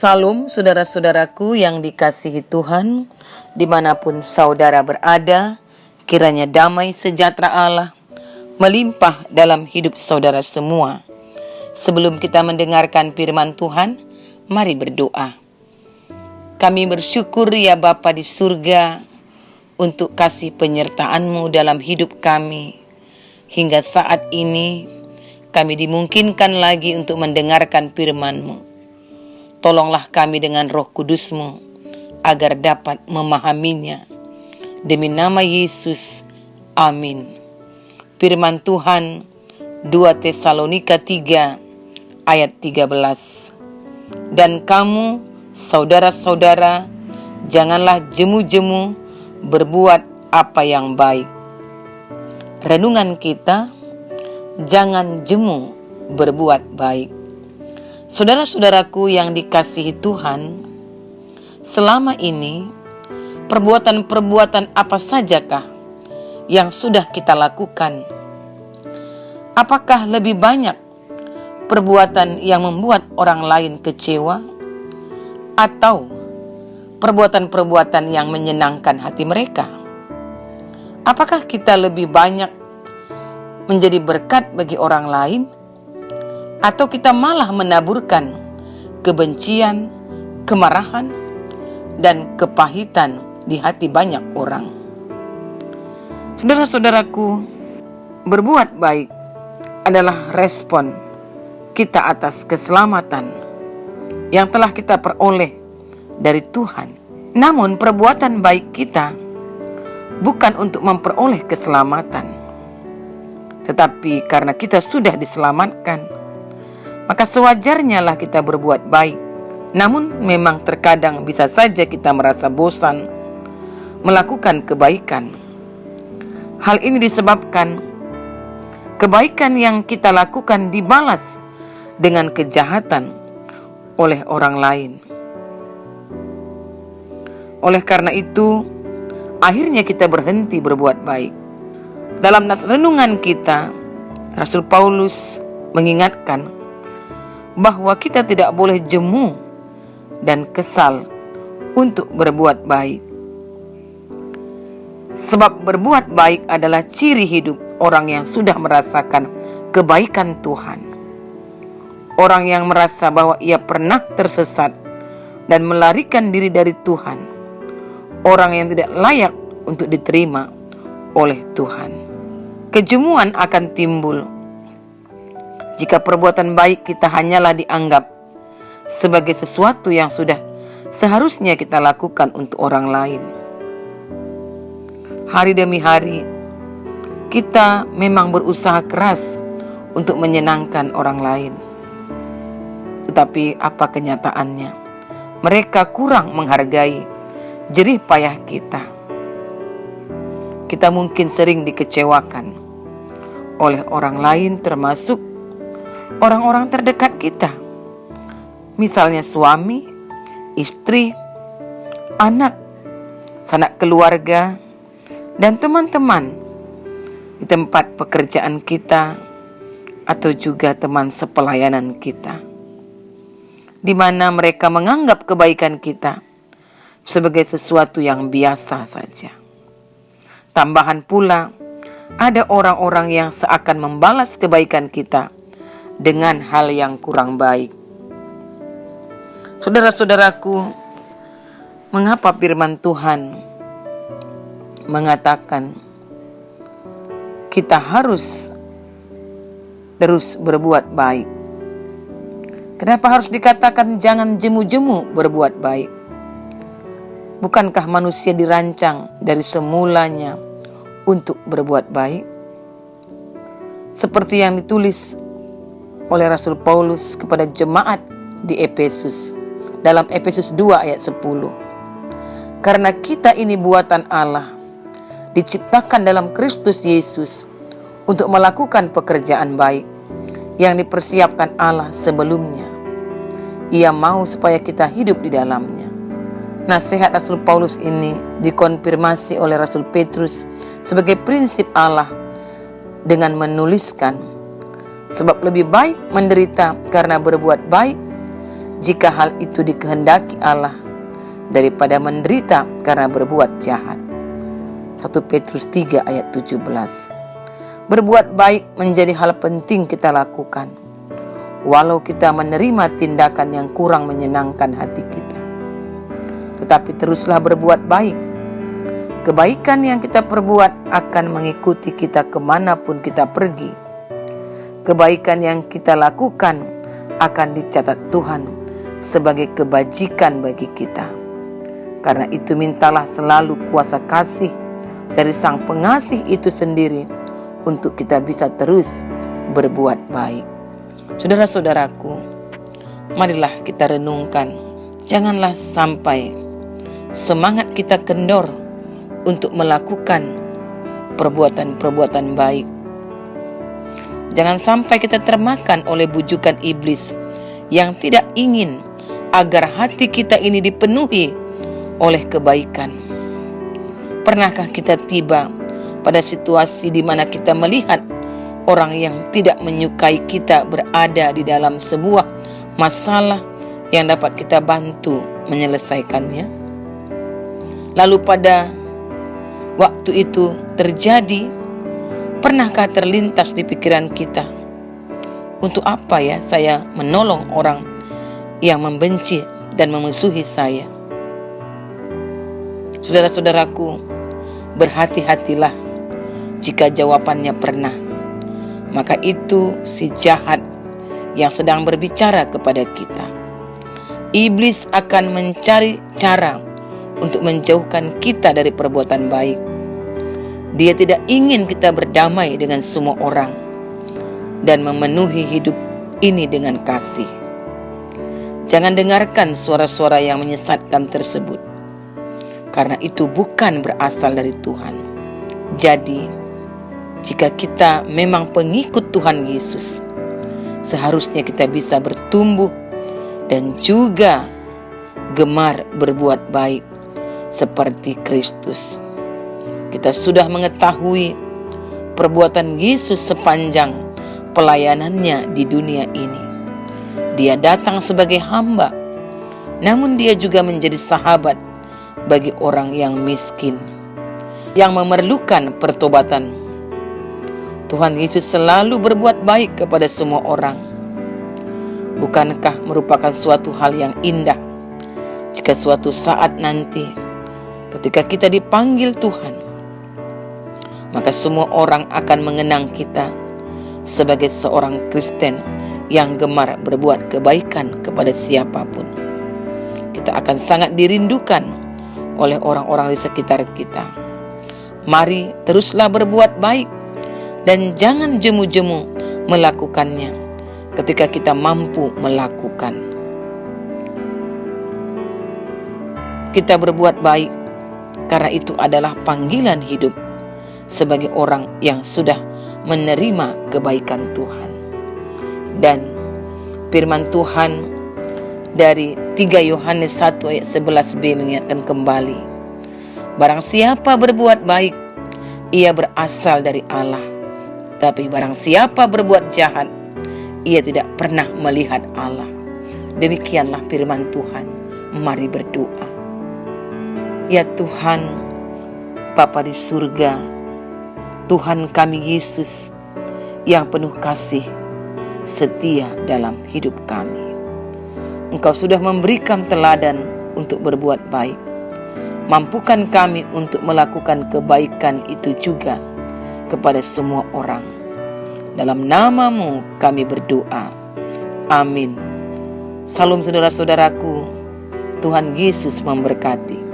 Salam saudara-saudaraku yang dikasihi Tuhan, dimanapun saudara berada, kiranya damai sejahtera Allah melimpah dalam hidup saudara semua. Sebelum kita mendengarkan firman Tuhan, mari berdoa. Kami bersyukur ya Bapa di surga untuk kasih penyertaan-Mu dalam hidup kami. Hingga saat ini kami dimungkinkan lagi untuk mendengarkan firman-Mu. Tolonglah kami dengan Roh Kudus-Mu agar dapat memahaminya. Demi nama Yesus, amin. Firman Tuhan 2 Tesalonika 3 ayat 13. Dan kamu, saudara-saudara, janganlah jemu-jemu berbuat apa yang baik. Renungan kita, jangan jemu berbuat baik. Saudara-saudaraku yang dikasihi Tuhan, selama ini perbuatan-perbuatan apa sajakah yang sudah kita lakukan? Apakah lebih banyak perbuatan yang membuat orang lain kecewa, atau perbuatan-perbuatan yang menyenangkan hati mereka? Apakah kita lebih banyak menjadi berkat bagi orang lain, atau kita malah menaburkan kebencian, kemarahan, dan kepahitan di hati banyak orang? Saudara-saudaraku, berbuat baik adalah respon kita atas keselamatan yang telah kita peroleh dari Tuhan. Namun perbuatan baik kita bukan untuk memperoleh keselamatan, tetapi karena kita sudah diselamatkan, maka sewajarnya lah kita berbuat baik. Namun memang terkadang bisa saja kita merasa bosan melakukan kebaikan. Hal ini disebabkan kebaikan yang kita lakukan dibalas dengan kejahatan oleh orang lain. Oleh karena itu, akhirnya kita berhenti berbuat baik. Dalam nas renungan kita, Rasul Paulus mengingatkan bahwa kita tidak boleh jemu dan kesal untuk berbuat baik. Sebab berbuat baik adalah ciri hidup orang yang sudah merasakan kebaikan Tuhan. Orang yang merasa bahwa ia pernah tersesat dan melarikan diri dari Tuhan. Orang yang tidak layak untuk diterima oleh Tuhan. Kejemuan akan timbul jika perbuatan baik kita hanyalah dianggap sebagai sesuatu yang sudah seharusnya kita lakukan untuk orang lain. Hari demi hari, kita memang berusaha keras untuk menyenangkan orang lain. Tetapi apa kenyataannya? Mereka kurang menghargai jerih payah kita. Kita mungkin sering dikecewakan oleh orang lain, termasuk orang-orang terdekat kita, misalnya suami, istri, anak, sanak keluarga, dan teman-teman di tempat pekerjaan kita, atau juga teman sepelayanan kita, di mana mereka menganggap kebaikan kita sebagai sesuatu yang biasa saja. Tambahan pula, ada orang-orang yang seakan membalas kebaikan kita dengan hal yang kurang baik. Saudara-saudaraku, mengapa firman Tuhan mengatakan kita harus terus berbuat baik? Kenapa harus dikatakan jangan jemu-jemu berbuat baik? Bukankah manusia dirancang dari semulanya untuk berbuat baik? Seperti yang ditulis oleh Rasul Paulus kepada jemaat di Efesus, dalam Efesus 2 ayat 10. Karena kita ini buatan Allah, diciptakan dalam Kristus Yesus untuk melakukan pekerjaan baik yang dipersiapkan Allah sebelumnya. Ia mau supaya kita hidup di dalamnya. Nasihat Rasul Paulus ini dikonfirmasi oleh Rasul Petrus sebagai prinsip Allah dengan menuliskan, sebab lebih baik menderita karena berbuat baik jika hal itu dikehendaki Allah, daripada menderita karena berbuat jahat. 1 Petrus 3 ayat 17. Berbuat baik menjadi hal penting kita lakukan, walau kita menerima tindakan yang kurang menyenangkan hati kita. Tetapi teruslah berbuat baik. Kebaikan yang kita perbuat akan mengikuti kita kemanapun kita pergi. Kebaikan yang kita lakukan akan dicatat Tuhan sebagai kebajikan bagi kita. Karena itu mintalah selalu kuasa kasih dari Sang Pengasih itu sendiri untuk kita bisa terus berbuat baik. Saudara-saudaraku, marilah kita renungkan. Janganlah sampai semangat kita kendor untuk melakukan perbuatan-perbuatan baik. Jangan sampai kita termakan oleh bujukan iblis yang tidak ingin agar hati kita ini dipenuhi oleh kebaikan. Pernahkah kita tiba pada situasi di mana kita melihat orang yang tidak menyukai kita berada di dalam sebuah masalah yang dapat kita bantu menyelesaikannya? Lalu pada waktu itu terjadi, pernahkah terlintas di pikiran kita, untuk apa ya saya menolong orang yang membenci dan memusuhi saya? Saudara-saudaraku, berhati-hatilah jika jawabannya pernah. Maka itu si jahat yang sedang berbicara kepada kita. Iblis akan mencari cara untuk menjauhkan kita dari perbuatan baik. Dia tidak ingin kita berdamai dengan semua orang dan memenuhi hidup ini dengan kasih. Jangan dengarkan suara-suara yang menyesatkan tersebut, karena itu bukan berasal dari Tuhan. Jadi, jika kita memang pengikut Tuhan Yesus, seharusnya kita bisa bertumbuh dan juga gemar berbuat baik seperti Kristus. Kita sudah mengetahui perbuatan Yesus sepanjang pelayanannya di dunia ini. Dia datang sebagai hamba, namun dia juga menjadi sahabat bagi orang yang miskin, yang memerlukan pertobatan. Tuhan Yesus selalu berbuat baik kepada semua orang. Bukankah merupakan suatu hal yang indah jika suatu saat nanti ketika kita dipanggil Tuhan, maka semua orang akan mengenang kita sebagai seorang Kristen yang gemar berbuat kebaikan kepada siapapun. Kita akan sangat dirindukan oleh orang-orang di sekitar kita. Mari teruslah berbuat baik dan jangan jemu-jemu melakukannya ketika kita mampu melakukan. Kita berbuat baik karena itu adalah panggilan hidup sebagai orang yang sudah menerima kebaikan Tuhan. Dan firman Tuhan dari 3 Yohanes 1 ayat 11b mengingatkan kembali, barang siapa berbuat baik, ia berasal dari Allah. Tapi barang siapa berbuat jahat, ia tidak pernah melihat Allah. Demikianlah firman Tuhan. Mari berdoa. Ya Tuhan, Bapa di surga, Tuhan kami Yesus yang penuh kasih, setia dalam hidup kami. Engkau sudah memberikan teladan untuk berbuat baik. Mampukan kami untuk melakukan kebaikan itu juga kepada semua orang. Dalam nama-Mu kami berdoa. Amin. Salam saudara-saudaraku. Tuhan Yesus memberkati.